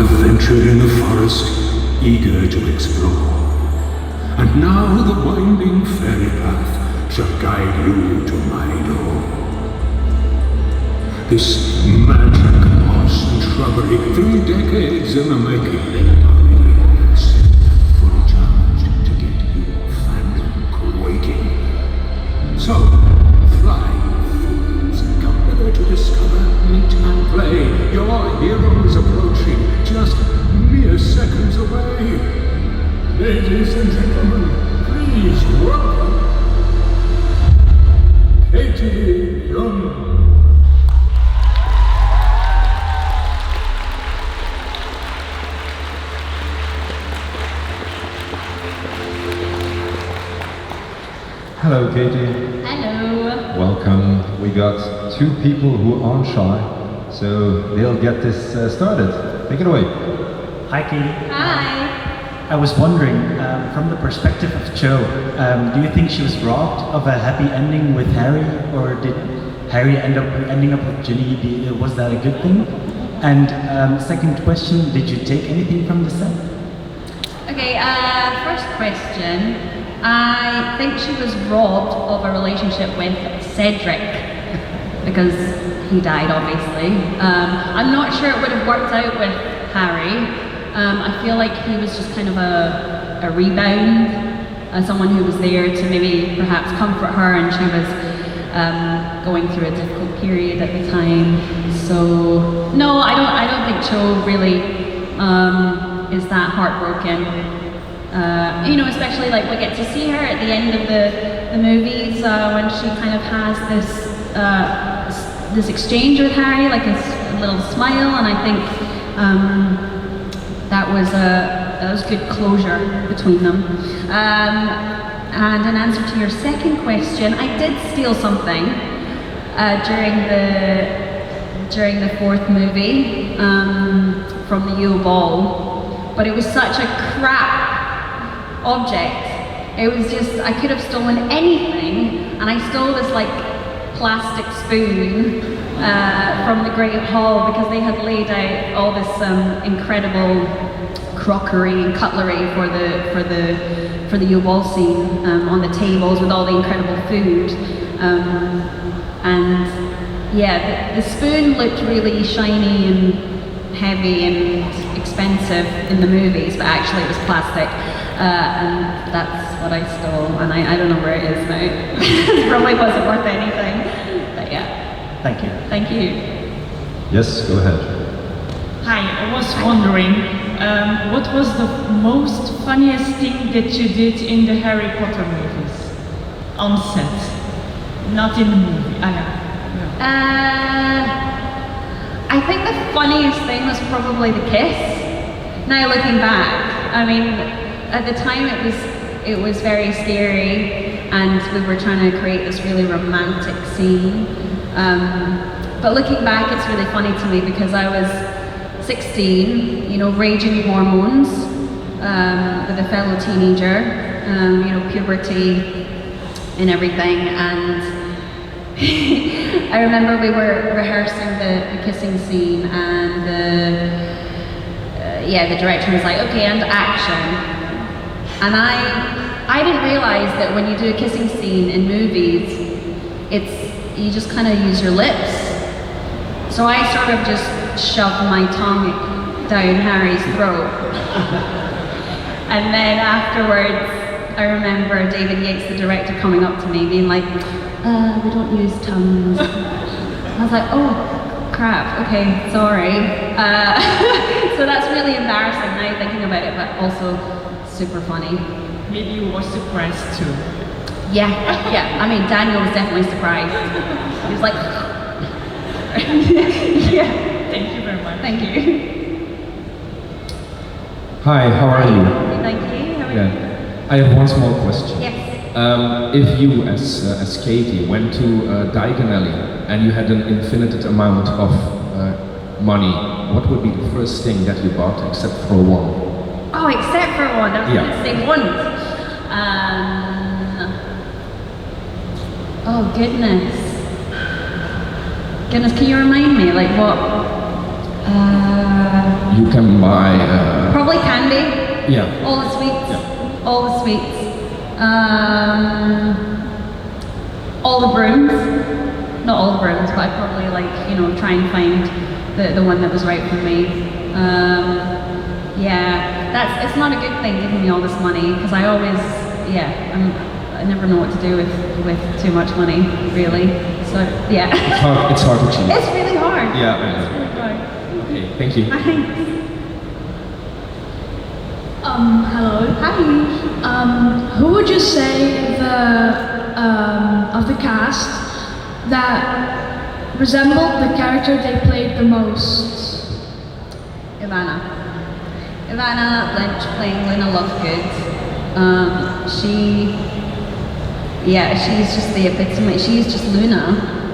have ventured in the forest, eager to explore. And now the winding fairy path shall guide you to my door. This magic moss and shrubbery, 3 decades in the making, fully charged to get your fandom quaking. So, fly, fools, come hither to discover, meet and play. Your heroes approaching, just mere seconds away. Ladies and gentlemen, please welcome Leung. Hello, Katie. Hello. Welcome. We got 2 people who aren't shy, so they'll get this started. Take it away. Hi, Katie. Hi. I was wondering, from the perspective of Cho, do you think she was robbed of a happy ending with Harry, or did Harry ending up with Ginny? Was that a good thing? And second question, did you take anything from the set? Okay, first question. I think she was robbed of a relationship with Cedric because he died, obviously. I'm not sure it would have worked out with Harry. I feel like he was just kind of a rebound, someone who was there to maybe perhaps comfort her, and she was going through a difficult period at the time. So no, I don't think Cho really is that heartbroken. You know, especially like we get to see her at the end of the movies when she kind of has this exchange with Harry, like a little smile, and I think that was good closure between them. And in answer to your second question, I did steal something during the 4th movie from the Yule Ball, but it was such a crap object. It was just, I could have stolen anything, and I stole this like plastic spoon from the Great Hall because they had laid out all this incredible crockery and cutlery for the Yule Ball scene on the tables with all the incredible food. And yeah, the spoon looked really shiny and heavy and expensive in the movies, but actually it was plastic. And that's what I stole, and I don't know where it is now. It probably wasn't worth anything, but yeah. Thank you. Thank you. Yes, go ahead. Hi, I was wondering, what was the most funniest thing that you did in the Harry Potter movies? On set, not in the movie. I think the funniest thing was probably the kiss. Now looking back, I mean, at the time it was very scary, and we were trying to create this really romantic scene. But looking back, it's really funny to me because I was 16, you know, raging hormones with a fellow teenager, you know, puberty and everything. And I remember we were rehearsing the kissing scene, and the director was like, okay, and action. And I didn't realize that when you do a kissing scene in movies, you just kind of use your lips. So I sort of just shoved my tongue down Harry's throat. And then afterwards, I remember David Yates, the director, coming up to me being like, we don't use tongues. I was like, oh, crap, okay, sorry. So that's really embarrassing now thinking about it, but also super funny. Maybe you were surprised too. Yeah. I mean, Daniel was definitely surprised. He was like, yeah. Thank you very much. Thank you. Hi, how are you? Thank you. How are you? I have one small question. Yes. If you, as Katie, went to Diagon Alley and you had an infinite amount of money, what would be the first thing that you bought, except for one? Oh, except for one. I was going to say one. Oh, goodness. Goodness, can you remind me, like what? you can buy. Probably candy. Yeah. All the sweets. Yeah. All the sweets. All the brooms. Not all the brooms, but I'd probably try and find the one that was right for me. Yeah, it's not a good thing giving me all this money because I always, I never know what to do with too much money, really. So yeah. It's hard to choose. It's really hard. Yeah, I know. It's really hard. Okay, thank you. Thanks. Hello. Hi. Who would you say of the cast that resembled the character they played the most? Ivana Lynch playing Luna Lovegood. She's just the epitome. She's just Luna.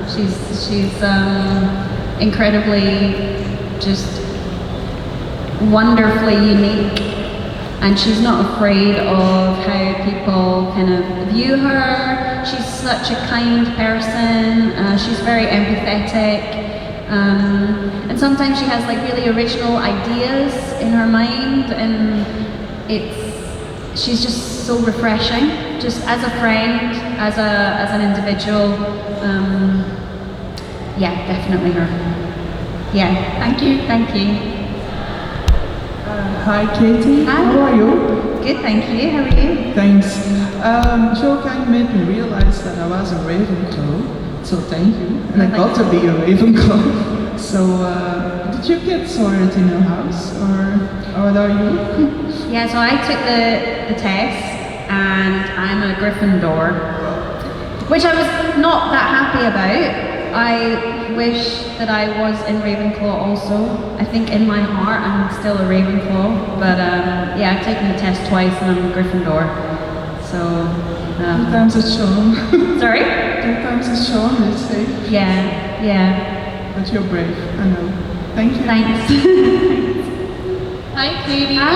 She's incredibly, just wonderfully unique, and she's not afraid of how people kind of view her. She's such a kind person. She's very empathetic. And sometimes she has like really original ideas in her mind, and she's just so refreshing, just as a friend, as an individual. Definitely her. Yeah, thank you. Hi Katie, Hi. how are you? Good, thank you. How are you? Thanks. Cho Chang made me realize that I was a Ravenclaw, so thank you. And I got to be a Ravenclaw. So, did you get sorted in your house, or what are you? Yeah, so I took the test, and I'm a Gryffindor, which I was not that happy about. I wish that I was in Ravenclaw also. I think in my heart I'm still a Ravenclaw, but I've taken the test twice and I'm a Gryffindor. So, Sometimes it's shown. Sorry? Sometimes it's shown, let's say. Yeah. But you're brave, I know. Thank you. Thanks. Hi, Katie. Hi.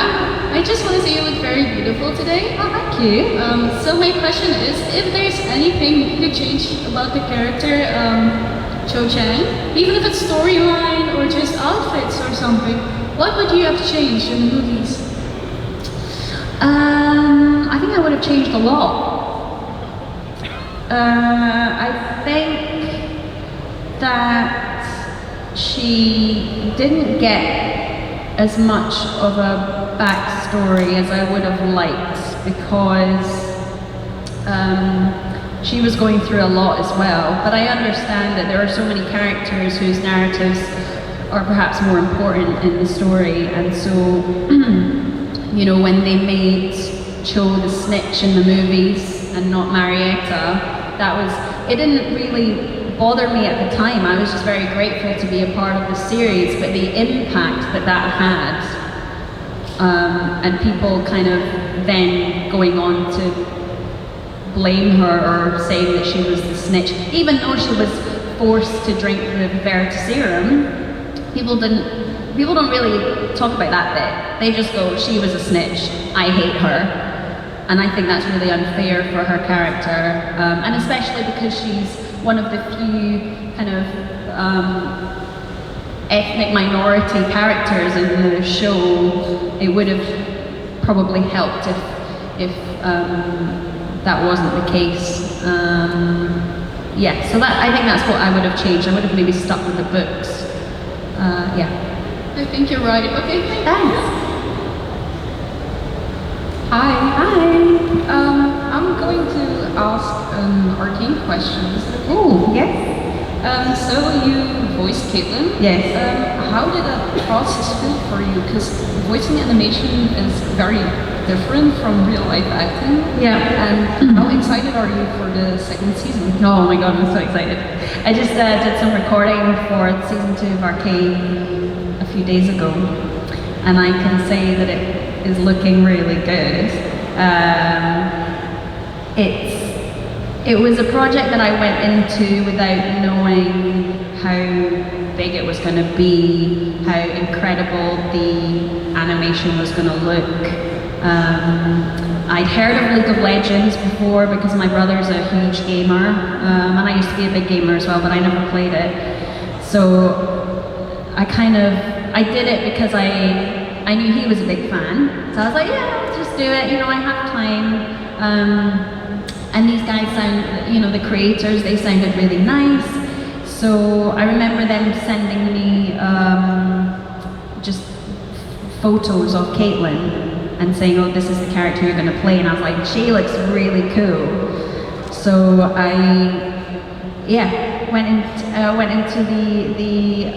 I just want to say you look very beautiful today. Oh, thank you. So my question is, if there's anything you could change about the character, Cho Chang, even if it's storyline or just outfits or something, what would you have changed in the movies? I think I would have changed a lot. I think that she didn't get as much of a backstory as I would have liked, because she was going through a lot as well. But I understand that there are so many characters whose narratives are perhaps more important in the story, and so when they made Cho the snitch in the movies and not Marietta, it didn't really bother me at the time. I was just very grateful to be a part of the series, but the impact that had, and people kind of then going on to blame her or saying that she was the snitch, even though she was forced to drink the Veritaserum, people don't really talk about that bit. They just go, she was a snitch, I hate her. And I think that's really unfair for her character, and especially because she's one of the few kind of ethnic minority characters in the show. It would have probably helped if that wasn't the case. So I think that's what I would have changed. I would have maybe stuck with the books. I think you're right. Okay, Thanks. Hi. Hi. I'm going to ask an Arcane question. Oh, yes. So you voiced Caitlin. Yes. How did that process feel for you? Because voicing animation is very different from real life acting. Yeah. And how excited are you for the second season? Oh my god, I'm so excited. I just did some recording for season 2 of Arcane a few days ago, and I can say that it is looking really good. It was a project that I went into without knowing how big it was going to be, how incredible the animation was going to look. I'd heard of League of Legends before because my brother's a huge gamer, and I used to be a big gamer as well, but I never played it. So I kind of I did it because I knew he was a big fan. So I was like, yeah, I'll just do it. You know, I have time. And these guys sound, you know, the creators, they sounded really nice. So I remember them sending me just photos of Caitlin and saying, oh, this is the character you're going to play. And I was like, she looks really cool. So I, went into the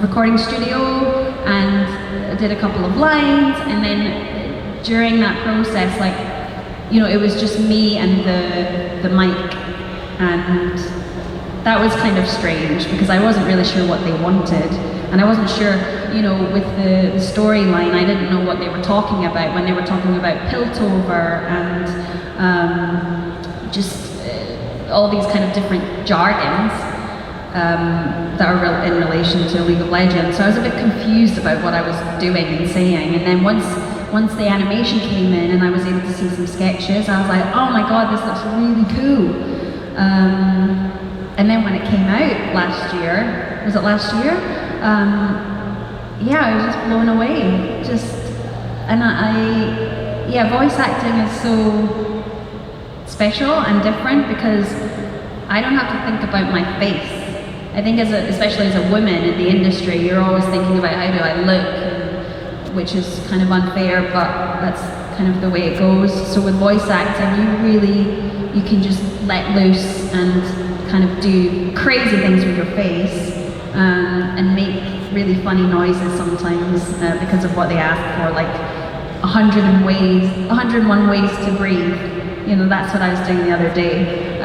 recording studio and did a couple of lines. And then during that process, like, you know, it was just me and the mic, and that was kind of strange because I wasn't really sure what they wanted, and I wasn't sure, you know, with the storyline, I didn't know what they were talking about when they were talking about Piltover and just all these kind of different jargons that are in relation to League of Legends. So I was a bit confused about what I was doing and saying, and then once the animation came in and I was able to see some sketches, I was like, oh my god, this looks really cool. And then when it came out last year, was it last year? I was just blown away. Voice acting is so special and different because I don't have to think about my face. I think especially as a woman in the industry, you're always thinking about how do I look, which is kind of unfair, but that's kind of the way it goes. So with voice acting, you can just let loose and kind of do crazy things with your face and make really funny noises sometimes because of what they ask for, like 101 ways to breathe. You know, that's what I was doing the other day.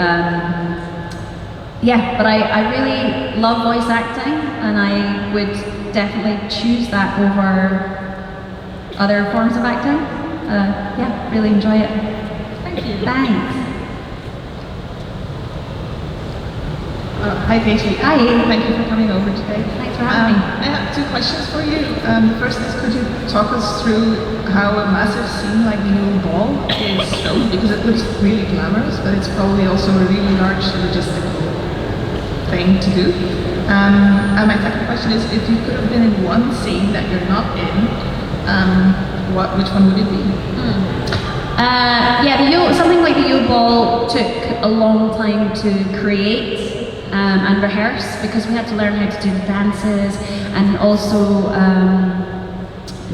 But I really love voice acting, and I would definitely choose that over other forms of acting. Really enjoy it. Thank you. Thanks. Hi, Katie. Hi. Thank you for coming over today. Thanks for having me. I have two questions for you. The first is, could you talk us through how a massive scene like the Leung ball is shown? Because it looks really glamorous, but it's probably also a really large logistical thing to do. And my second question is, if you could have been in one scene that you're not in, which one would it be? Something like the U-Ball took a long time to create and rehearse because we had to learn how to do the dances, and also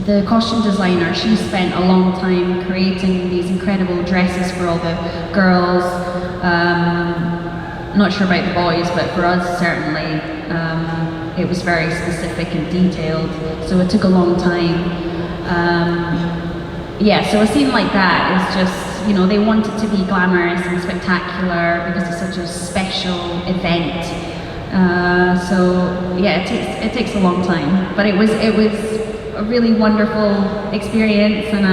the costume designer, she spent a long time creating these incredible dresses for all the girls. Not sure about the boys, but for us certainly it was very specific and detailed, so it took a long time. So a scene like that is just, you know, they want it to be glamorous and spectacular because it's such a special event. It takes a long time, but it was a really wonderful experience, and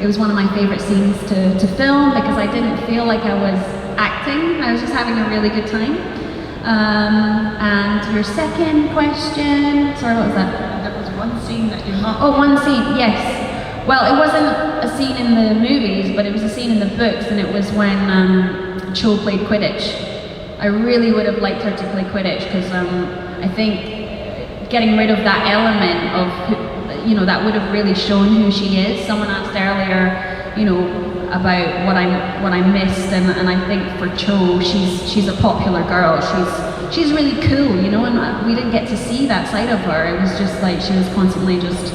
it was one of my favorite scenes to film because I didn't feel like I was acting, I was just having a really good time. And your second question, sorry, what was that? There was one scene that you're not. Oh, one scene, yes. Well, it wasn't a scene in the movies, but it was a scene in the books, and it was when Cho played Quidditch. I really would have liked her to play Quidditch because I think getting rid of that element of, you know, that would have really shown who she is. Someone asked earlier, you know, about what I missed, and I think for Cho, she's a popular girl. She's really cool, you know, and we didn't get to see that side of her. It was just like she was constantly just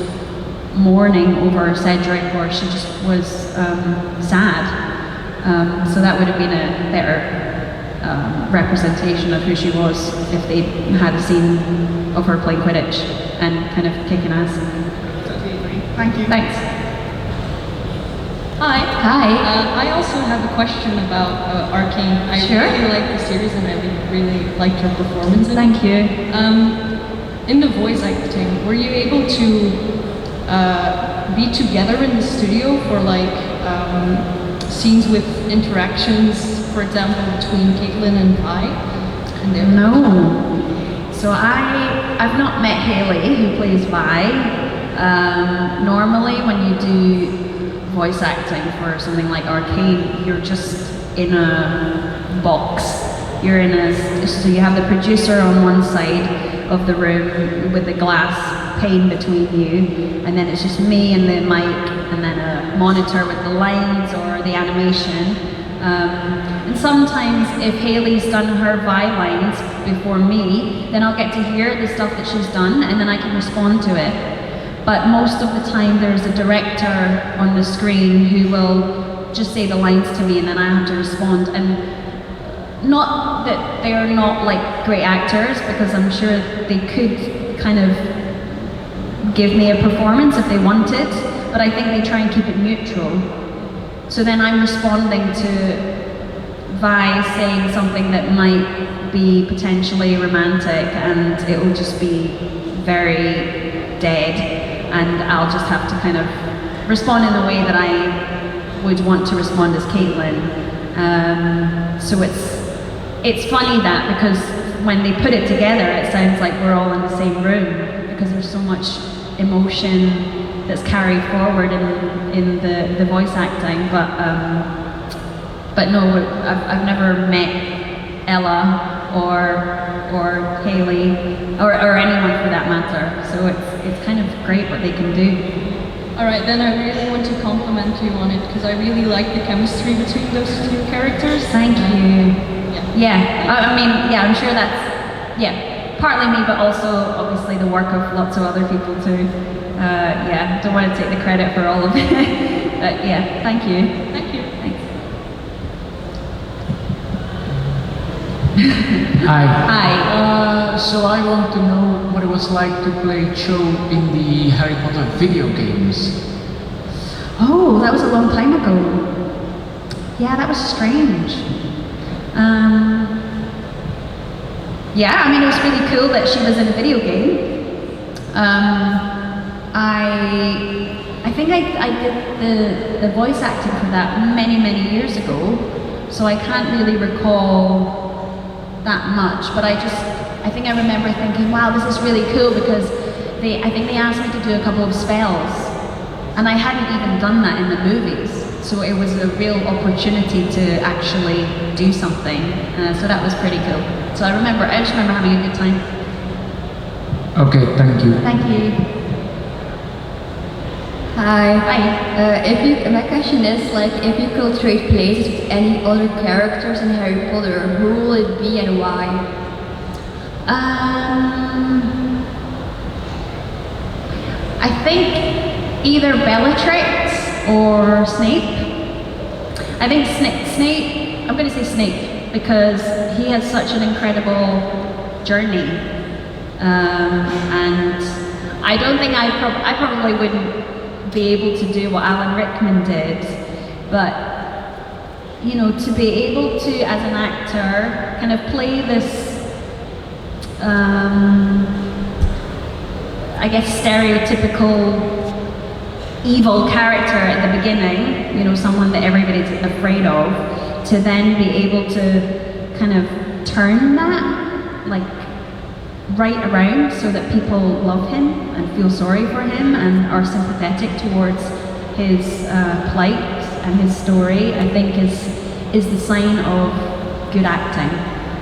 mourning over Cedric, or she just was sad. So that would have been a better representation of who she was if they had a scene of her playing Quidditch and kind of kicking ass. Totally agree. Thank you. Thanks. Hi. Hi. I also have a question about Arcane. I Sure. really like the series, and I really liked your performance in it. Thank you. In the voice acting, were you able to be together in the studio for like scenes with interactions, for example, between Caitlin and Vi? No. So I've not met Haley, who plays Vi. Normally when you do voice acting for something like Arcane, you're just in a box. So you have the producer on one side, of the room with the glass pane between you, and then it's just me and the mic, and then a monitor with the lines or the animation. And sometimes if Hayley's done her Vi lines before me, then I'll get to hear the stuff that she's done, and then I can respond to it. But most of the time there's a director on the screen who will just say the lines to me, and then I have to respond. And not that they're not like great actors, because I'm sure they could kind of give me a performance if they wanted, but I think they try and keep it neutral. So then I'm responding to Vi saying something that might be potentially romantic, and it will just be very dead, and I'll just have to kind of respond in the way that I would want to respond as Caitlin. So it's funny that, because when they put it together, it sounds like we're all in the same room, because there's so much emotion that's carried forward in the voice acting. But no, I've never met Ella or Hayley or anyone for that matter. So it's kind of great what they can do. Alright, then I really want to compliment you on it, because I really like the chemistry between those two characters. Thank you. Yeah, I mean, yeah, I'm sure that's, yeah, partly me, but also obviously the work of lots of other people too. Yeah, don't want to take the credit for all of it. But yeah, thank you. Thank you. Thanks. Hi. Hi. So I want to know what it was like to play Cho in the Harry Potter video games. Oh, that was a long time ago. Yeah, that was strange. Yeah, I mean, it was really cool that she was in a video game. I think I did the voice acting for that many years ago, so I can't really recall that much, but I think I remember thinking, wow, this is really cool, because I think they asked me to do a couple of spells, and I hadn't even done that in the movies, so it was a real opportunity to actually do something, so that was pretty cool. So I just remember having a good time. Okay, thank you. Thank you. Hi. Hi. My question is, like, if you could trade places with any other characters in Harry Potter, who will it be and why? I think either Bellatrix or Snape. I think Snape, I'm going to say Snape, because he has such an incredible journey. And I don't think I probably wouldn't be able to do what Alan Rickman did, but you know, to be able to, as an actor, kind of play this I guess stereotypical evil character at the beginning, you know, someone that everybody's afraid of, to then be able to kind of turn that, like, right around so that people love him and feel sorry for him and are sympathetic towards his plight and his story, I think is the sign of good acting.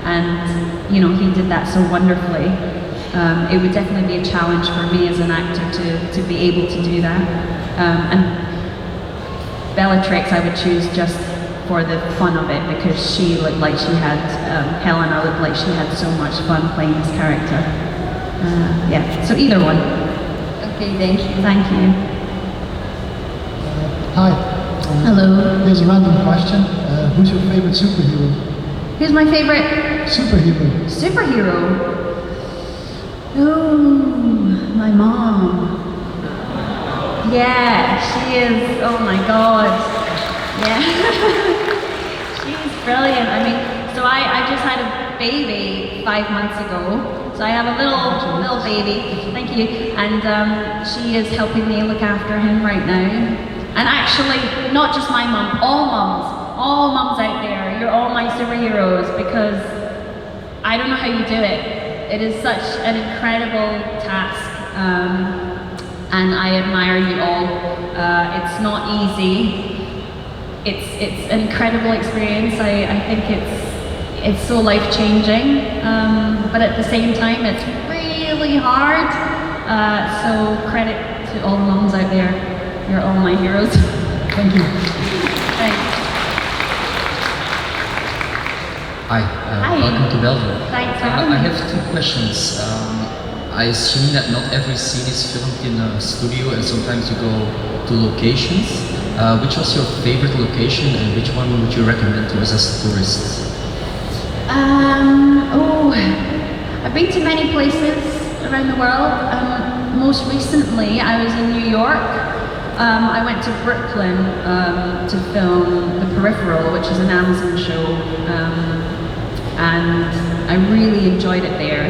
And you know, he did that so wonderfully. It would definitely be a challenge for me as an actor to be able to do that. And Bellatrix I would choose just for the fun of it, because she looked like she had, Helena looked like she had so much fun playing this character. Yeah, so either one. Okay, thank you. Thank you. Hi. Hello. Here's a random question. Who's your favorite superhero? Who's my favorite? Superhero. Superhero? Ooh, my mom. Yeah, she is, oh my god. Yeah. She's brilliant. I mean, so I just had a baby 5 months ago. So I have a little baby, thank you. And she is helping me look after him right now. And actually, not just my mum, all mums out there, you're all my superheroes, because I don't know how you do it. It is such an incredible task, and I admire you all. It's not easy. It's an incredible experience. I think it's so life-changing, but at the same time, it's really really hard. So credit to all the moms out there. You're all my heroes. Thank you. Thanks. Hi, Hi. welcome to Belgium. Thanks for having I me. have two questions. I assume that not every scene is filmed in a studio and sometimes you go to locations. Which was your favorite location and which one would you recommend to us as tourists? I've been to many places around the world. Most recently, I was in New York. I went to Brooklyn to film The Peripheral, which is an Amazon show, and I really enjoyed it there.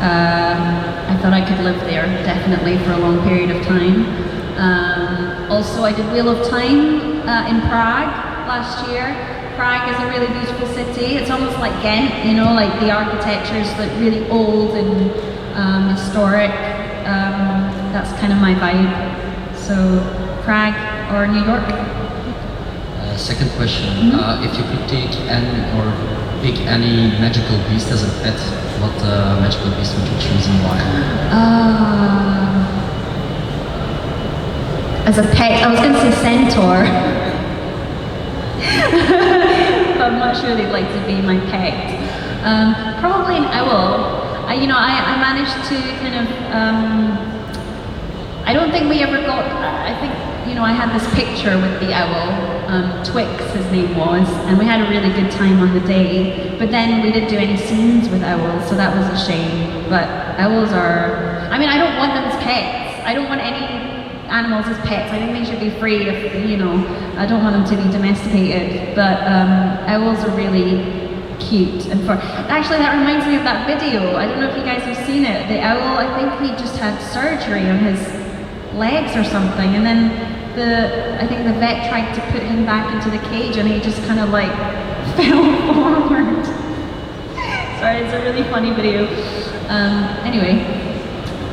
I thought I could live there, definitely, for a long period of time. Also, I did Wheel of Time in Prague last year. Prague is a really beautiful city. It's almost like Gent, you know, like the architecture is like really old and historic. That's kind of my vibe. So, Prague or New York? Second question, if you could pick any magical beast as a pet, what magical beast would you choose and why? As a pet, I was going to say centaur. But I'm not sure they'd like to be my pet. Probably an owl. I managed to kind of, I don't think we ever got, I think, I had this picture with the owl, Twix his name was, and we had a really good time on the day, but then we didn't do any scenes with owls, so that was a shame. But owls are, I don't want them as pets. I don't want any animals as pets. I think they should be free if, I don't want them to be domesticated, but owls are really cute. And actually that reminds me of that video. I don't know if you guys have seen it. The owl, I think he just had surgery on his legs or something, and then I think the vet tried to put him back into the cage and he just kind of like fell forward. Sorry, it's a really funny video. Anyway,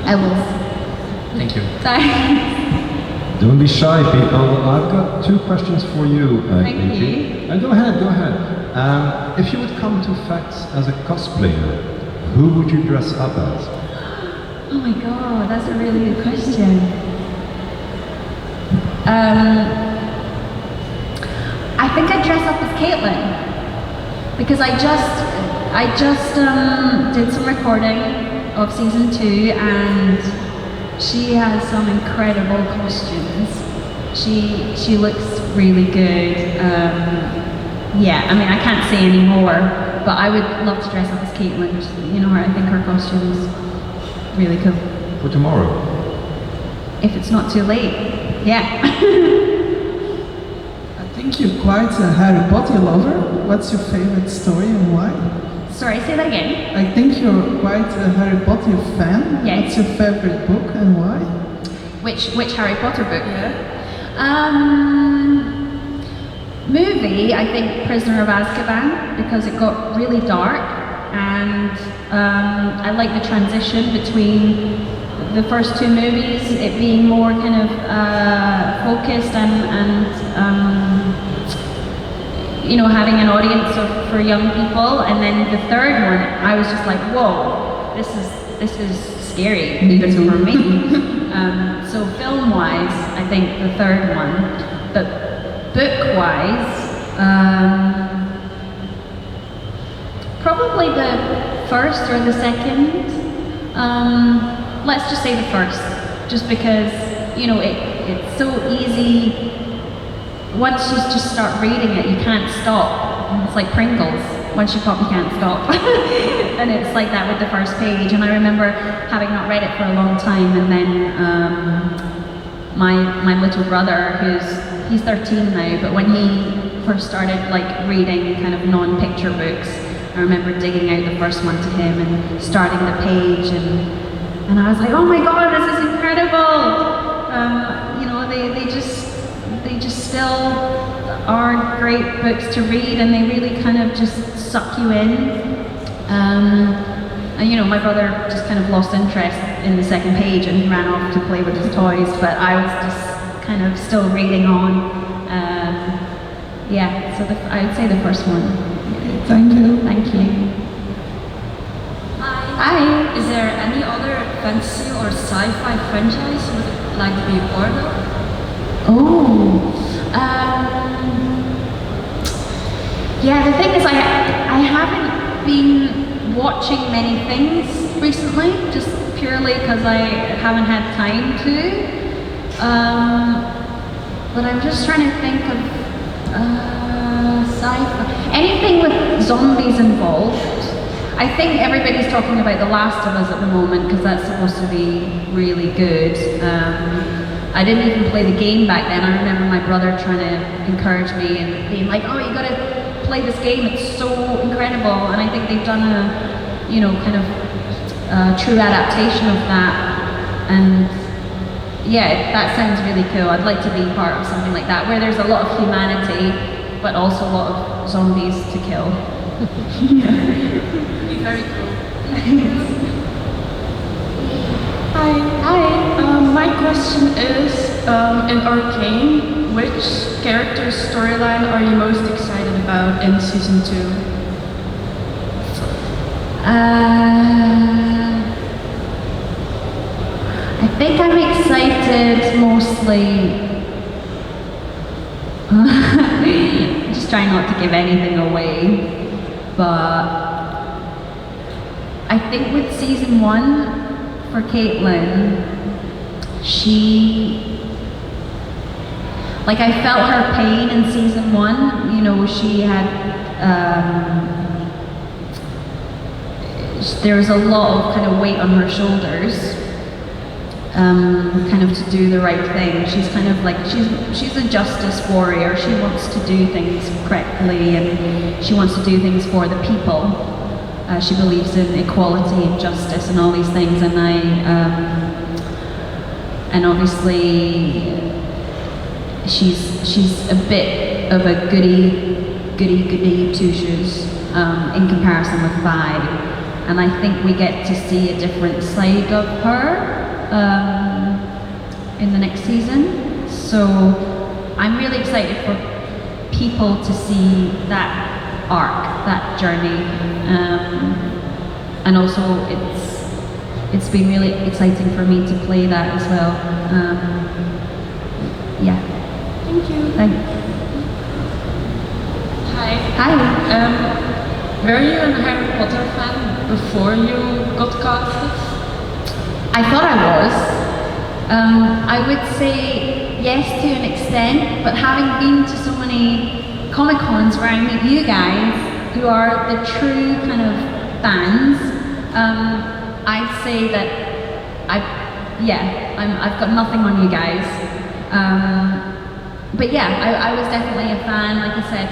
owls. Thank you. Sorry. Don't be shy, people. I've got two questions for you, Thank Katie. you. Go ahead. If you would come to FACTS as a cosplayer, who would you dress up as? Oh my god, that's a really good question. I think I'd dress up as Caitlin because I just did some recording of season 2 and she has some incredible costumes. She looks really good. I can't say any more, but I would love to dress up as Caitlin. I think her costume's really cool. For tomorrow? If it's not too late. Yeah. I think you're quite a Harry Potter lover. What's your favorite story and why? Sorry, say that again. I think you're quite a Harry Potter fan. Yes. What's your favorite book and why? Which Harry Potter book? Movie, I think Prisoner of Azkaban, because it got really dark and I like the transition between the first 2 movies, it being more kind of focused and having an audience for young people, and then the third one, I was just like, whoa, this is scary, even for me. So film-wise, I think the third one, but book-wise, probably the first or the second. Let's just say the first, just because, it's so easy. Once you just start reading it, you can't stop. It's like Pringles. Once you pop, you can't stop. And it's like that with the first page. And I remember having not read it for a long time, and then my little brother, he's 13 now, but when he first started reading kind of non-picture books, I remember digging out the first one to him and starting the page, and I was like, oh my god, this is incredible! They just still are great books to read, and they really kind of just suck you in. And my brother just kind of lost interest in the second page and he ran off to play with his toys, but I was just kind of still reading on. So I would say the first one. Thank you. Thank you. Hi. Is there any other fantasy or sci-fi franchise you would like to be a part of? Yeah, the thing is I haven't been watching many things recently, just purely because I haven't had time to. But I'm just trying to think of sci-fi. Anything with zombies involved. I think everybody's talking about The Last of Us at the moment because that's supposed to be really good. I didn't even play the game back then. I remember my brother trying to encourage me and being like, oh, you gotta play this game, it's so incredible. And I think they've done a, kind of true adaptation of that. And yeah, that sounds really cool. I'd like to be part of something like that, where there's a lot of humanity, but also a lot of zombies to kill. Be very cool. Hi. Hi. My question is, in Arcane, which character's storyline are you most excited about in season 2? I think I'm excited mostly. I'm just trying not to give anything away, but I think with season 1 for Caitlin, I felt her pain in season 1. She had there was a lot of kind of weight on her shoulders. Kind of to do the right thing. She's kind of like, she's a justice warrior. She wants to do things correctly and she wants to do things for the people. She believes in equality and justice and all these things, and and obviously she's a bit of a goody two-shoes in comparison with Vi, and I think we get to see a different side of her in the next season. So I'm really excited for people to see that arc, that journey, and also it's been really exciting for me to play that as well. Yeah. Thank you. Thanks. Hi. Hi. Were you a Harry Potter fan before you got casted? I thought I was. I would say yes to an extent, but having been to so many Comic-Cons where I meet you guys, who are the true kind of fans, I'd say that I've got nothing on you guys. But yeah, I was definitely a fan. Like I said,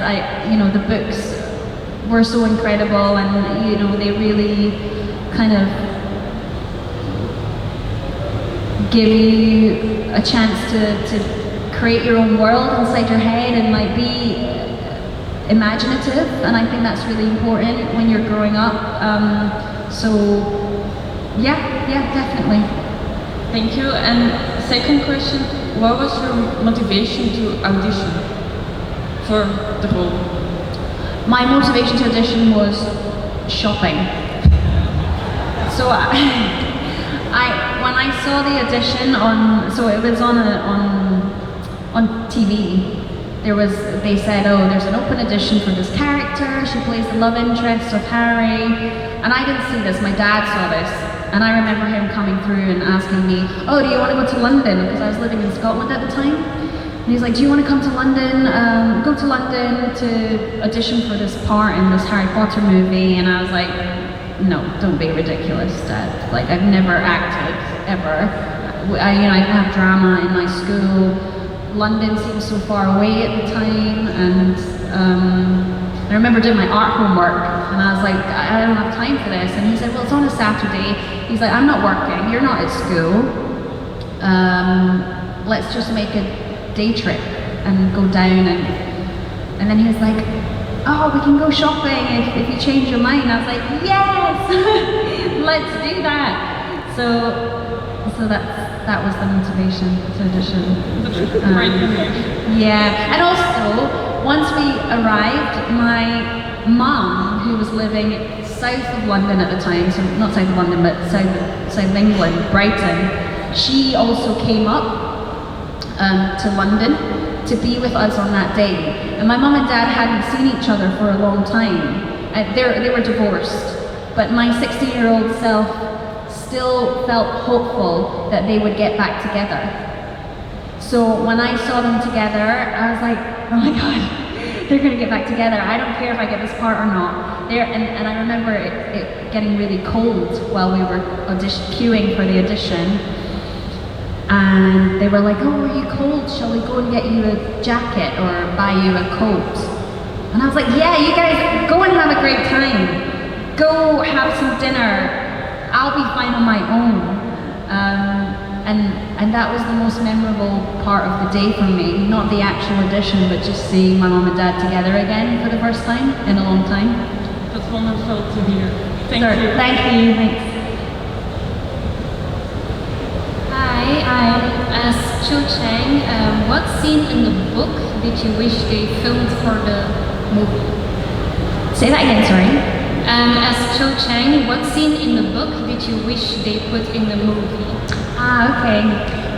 the books were so incredible, and they really kind of give you a chance to create your own world inside your head and be imaginative, and I think that's really important when you're growing up. So yeah, definitely. Thank you. And second question, what was your motivation to audition for the role? My motivation to audition was shopping. So when I saw the audition it was on TV. They said, oh, there's an open audition for this character. She plays the love interest of Harry. And I didn't see this, my dad saw this. And I remember him coming through and asking me, oh, do you want to go to London? Because I was living in Scotland at the time. And he's like, do you want to come to London? Go to London to audition for this part in this Harry Potter movie. And I was like, no, don't be ridiculous, Dad. I've never acted, ever. I have drama in my school. London seemed so far away at the time, and I remember doing my art homework, and I was like, I don't have time for this. And he said, well, it's on a Saturday. He's like, I'm not working, you're not at school. Let's just make a day trip and go down. And then he was like, oh, we can go shopping if you change your mind. I was like, yes, let's do that. So that was the motivation to audition. Yeah, and also once we arrived, my mum, who was living south of London at the time, so not south of London, but south of England, Brighton. She also came up to London to be with us on that day. And my mum and dad hadn't seen each other for a long time. They were divorced, but my 16-year-old self still felt hopeful that they would get back together. So when I saw them together, I was like, oh my God, they're gonna get back together. I don't care if I get this part or not. And I remember it getting really cold while we were queuing for the audition. And they were like, oh, are you cold? Shall we go and get you a jacket or buy you a coat? And I was like, yeah, you guys go and have a great time. Go have some dinner. I'll be fine on my own. And that was the most memorable part of the day for me. Not the actual audition, but just seeing my mom and dad together again for the first time in a long time. That's wonderful to hear. Thank you. Thank you, thanks. Hi, as Cho Chang, what scene in the book did you wish they filmed for the movie? Say that again, sorry. As Cho Chang, what scene in the book did you wish they put in the movie? Okay.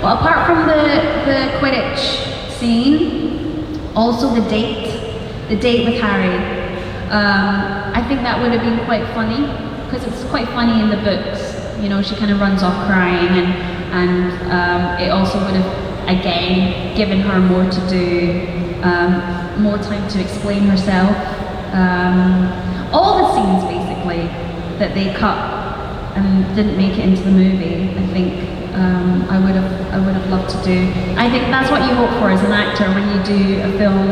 Well, apart from the Quidditch scene, also the date with Harry. I think that would have been quite funny, because it's quite funny in the books. You know, she kind of runs off crying, and it also would have, again, given her more to do, more time to explain herself. All the scenes, basically, that they cut and didn't make it into the movie, I think I would have loved to do. I think that's what you hope for as an actor when you do a film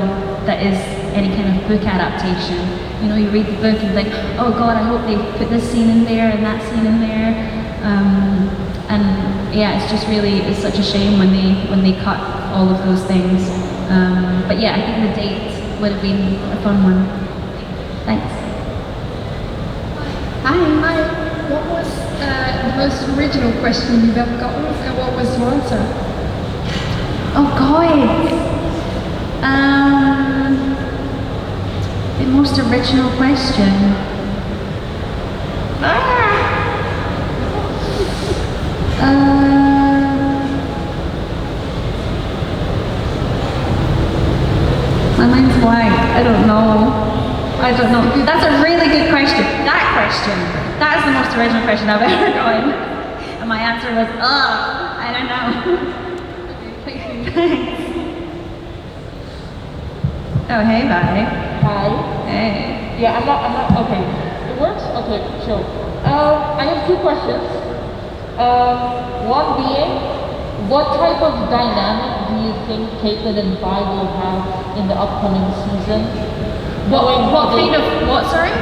that is any kind of book adaptation. You know, you read the book and think, oh God, I hope they put this scene in there and that scene in there. And yeah, it's just really, it's such a shame when they cut all of those things. But yeah, I think the date would have been a fun one. Thanks. Hi. What was the most original question you've ever gotten, and what was your answer? Oh God. The most original question. My mind's blank. I don't know. That's a really good question. That is the most original question I've ever gotten. And my answer was, I don't know. Thank you. Thanks. Oh, hey, bye. Hi. Hey. Yeah, I'm not, okay. It works? Okay, sure. I have two questions. One being, what type of dynamic do you think Caitlin and Vi will have in the upcoming season? What kind of, what, sorry?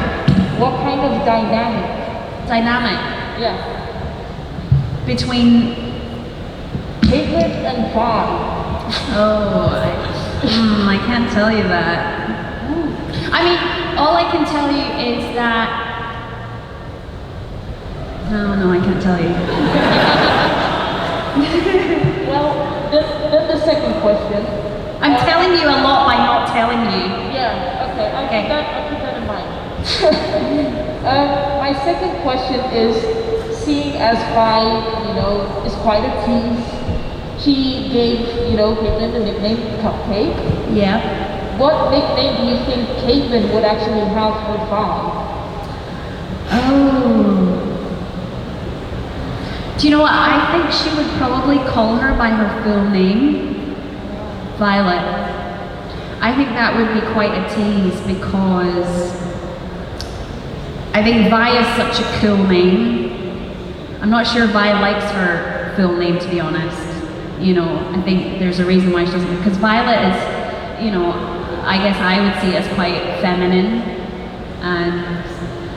What kind of dynamic? Yeah. Between Caitlin and Vi. Oh, I can't tell you that. I mean, all I can tell you is that... No, I can't tell you. Well, then the second question. I'm telling you a lot by not telling you. Yeah, okay, I'll keep that in mind. My second question is, seeing as Vi, is quite a tease, she gave, Caitlin the nickname Cupcake. Yeah. What nickname do you think Caitlin would actually have for Vi? Oh. Do you know what? I think she would probably call her by her full name, Violet. I think that would be quite a tease because I think Vi is such a cool name. I'm not sure Vi likes her full name, to be honest. I think there's a reason why she doesn't, because Violet is, I guess I would see it as quite feminine and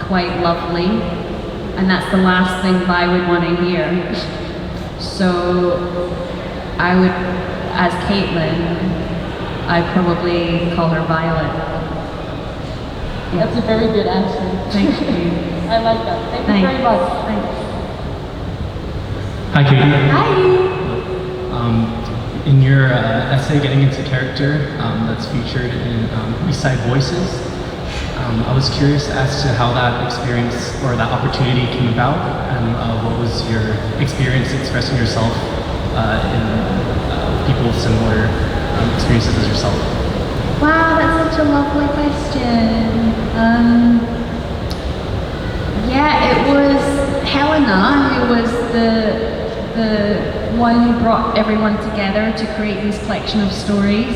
quite lovely, and that's the last thing Vi would want to hear. So I would, as Caitlin, I'd probably call her Violet. Yeah. That's a very good answer. Thank you. I like that. Thank you very much. Thanks. Hi, Katie. Hi. In your essay, Getting Into Character, that's featured in East Side Voices, I was curious as to how that experience or that opportunity came about, and what was your experience expressing yourself in people with similar experiences as yourself? Wow, that's such a lovely question. Yeah, it was Helena who was the one who brought everyone together to create this collection of stories.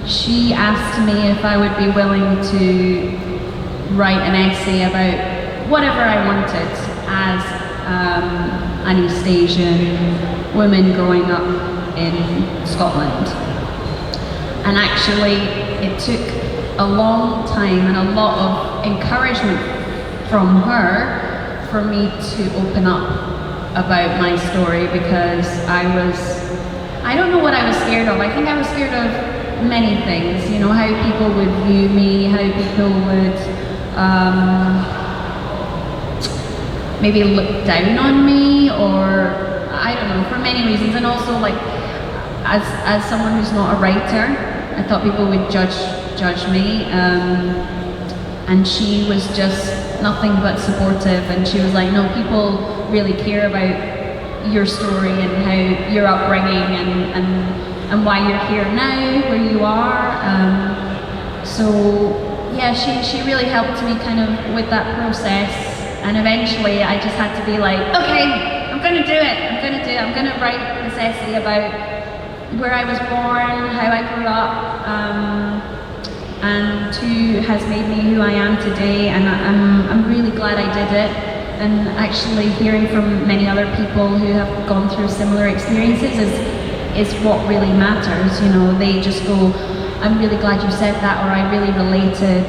She asked me if I would be willing to write an essay about whatever I wanted as an East Asian woman growing up in Scotland. And actually, it took a long time and a lot of encouragement from her for me to open up about my story, because I don't know what I was scared of. I think I was scared of many things, you know, how people would view me, how people would maybe look down on me, or I don't know, for many reasons. And also, like, as someone who's not a writer, I thought people would judge me, and she was just nothing but supportive, and she was like, no, people really care about your story and how your upbringing and why you're here now, where you are. So yeah, she really helped me kind of with that process, and eventually I just had to be like, okay, I'm gonna do it, I'm gonna write this essay about where I was born, how I grew up, and who has made me who I am today. And I'm really glad I did it. And actually hearing from many other people who have gone through similar experiences is what really matters. You know, they just go, I'm really glad you said that, or I really related,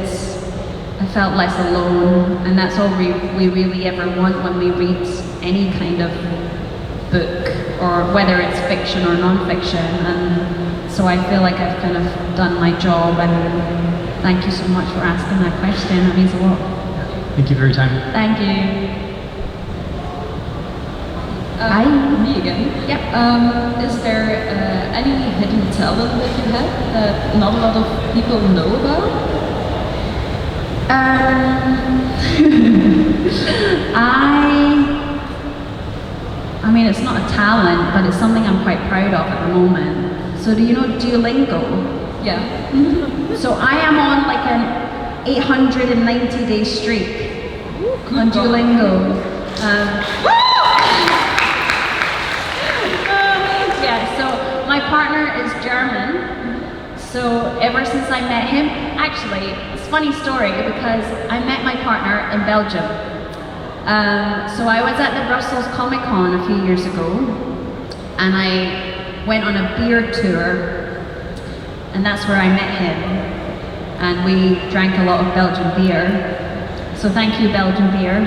I felt less alone. And that's all we really ever want when we read any kind of book, or whether it's fiction or non-fiction. And so I feel like I've kind of done my job, and thank you so much for asking that question. That means a lot. Thank you for your time. Thank you. Hi. Me again. Yeah. Is there any hidden talent that you have that not a lot of people know about? I mean, it's not a talent, but it's something I'm quite proud of at the moment. So do you know Duolingo? Yeah. So I am on like an 890-day streak on Duolingo. Yeah, so my partner is German. So ever since I met him, actually, it's a funny story because I met my partner in Belgium. So I was at the Brussels Comic Con a few years ago, and I went on a beer tour, and that's where I met him, and we drank a lot of Belgian beer. So thank you, Belgian beer.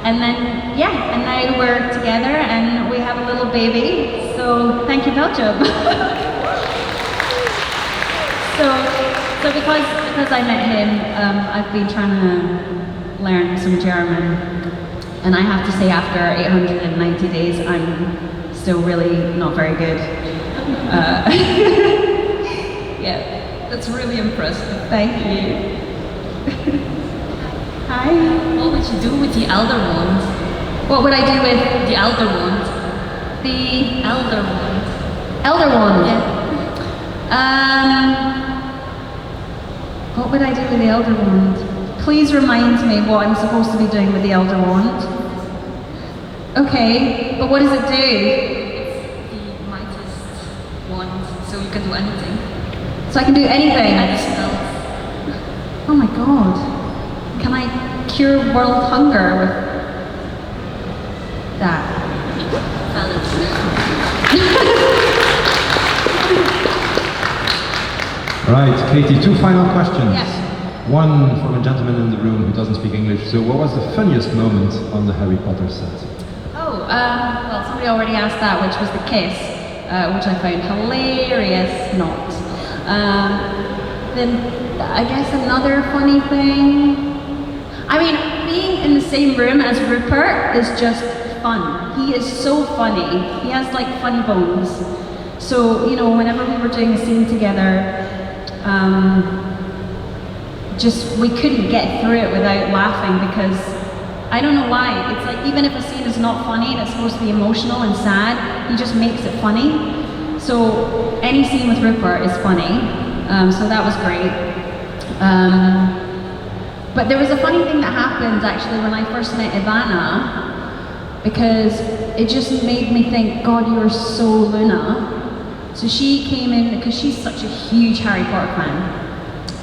And then, yeah, and now we're together and we have a little baby, so thank you, Belgium. So because I met him, I've been trying to learn some German, and I have to say after 890 days, I'm still really not very good. Yeah, that's really impressive. Thank you. Hi. What would you do with the Elder Wand? What would I do with the Elder Wand? The Elder Wand. Elder Wand? Yeah. What would I do with the Elder Wand? Please remind me what I'm supposed to be doing with the Elder Wand. Okay, but what does it do? It's the mightiest wand, so you can do anything. So I can do anything? Any spells. Oh my god. Can I cure world hunger with that? Right, Katie, two final questions. Yes. One from a gentleman in the room who doesn't speak English. So what was the funniest moment on the Harry Potter set? Oh, well, somebody already asked that, which was the kiss, which I found hilarious. Not. Then I guess another funny thing. I mean, being in the same room as Rupert is just fun. He is so funny. He has like funny bones. So, you know, whenever we were doing a scene together, just we couldn't get through it without laughing, because I don't know why. It's like even if a scene is not funny and it's supposed to be emotional and sad, he just makes it funny. So any scene with Rupert is funny. So that was great. But there was a funny thing that happened actually when I first met Ivana, because it just made me think, God, you're so Luna. So she came in, because she's such a huge Harry Potter fan.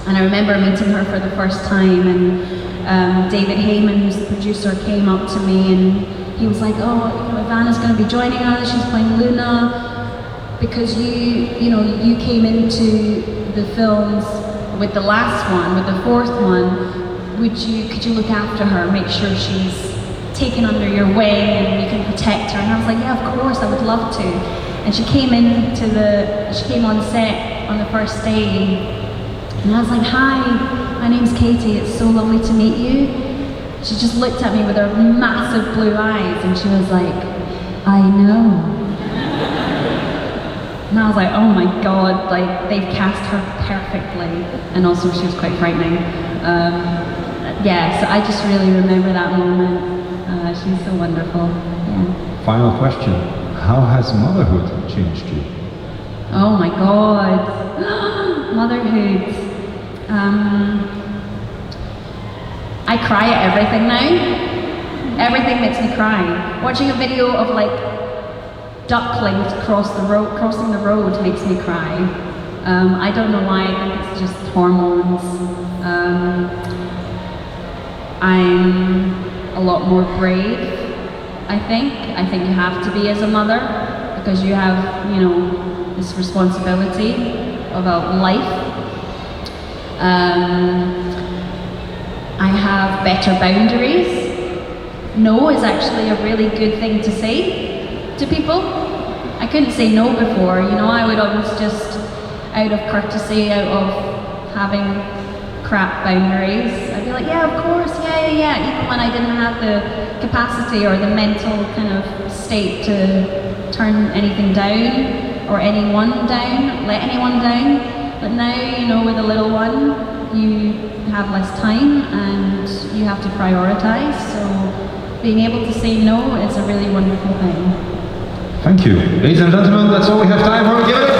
And I remember meeting her for the first time, and David Heyman, who's the producer, came up to me and he was like, oh, you know, Ivana's going to be joining us, she's playing Luna, because you came into the films with the last one, with the fourth one, could you look after her, make sure she's taken under your wing and you can protect her? And I was like, yeah, of course, I would love to. And she came on set on the first day, and I was like, hi, my name's Katie, it's so lovely to meet you. She just looked at me with her massive blue eyes and she was like, I know. And I was like, oh my God, like they've cast her perfectly. And also she was quite frightening. Yeah, so I just really remember that moment. She's so wonderful, yeah. Final question, how has motherhood changed you? Oh my God, motherhood. I cry at everything now. Everything makes me cry. Watching a video of like ducklings crossing the road makes me cry. I don't know why, I think it's just hormones. I'm a lot more brave, I think. I think you have to be as a mother, because you have, you know, this responsibility about life. I have better boundaries. No is actually a really good thing to say to people. I couldn't say no before, you know, I would always just, out of courtesy, out of having crap boundaries, I'd be like, yeah, of course, yeah, even when I didn't have the capacity or the mental kind of state to turn anything down, or anyone down, let anyone down. But now, you know, with a little one, you have less time and you have to prioritize, so being able to say no is a really wonderful thing. Thank you. Ladies and gentlemen, that's all we have time for. Give it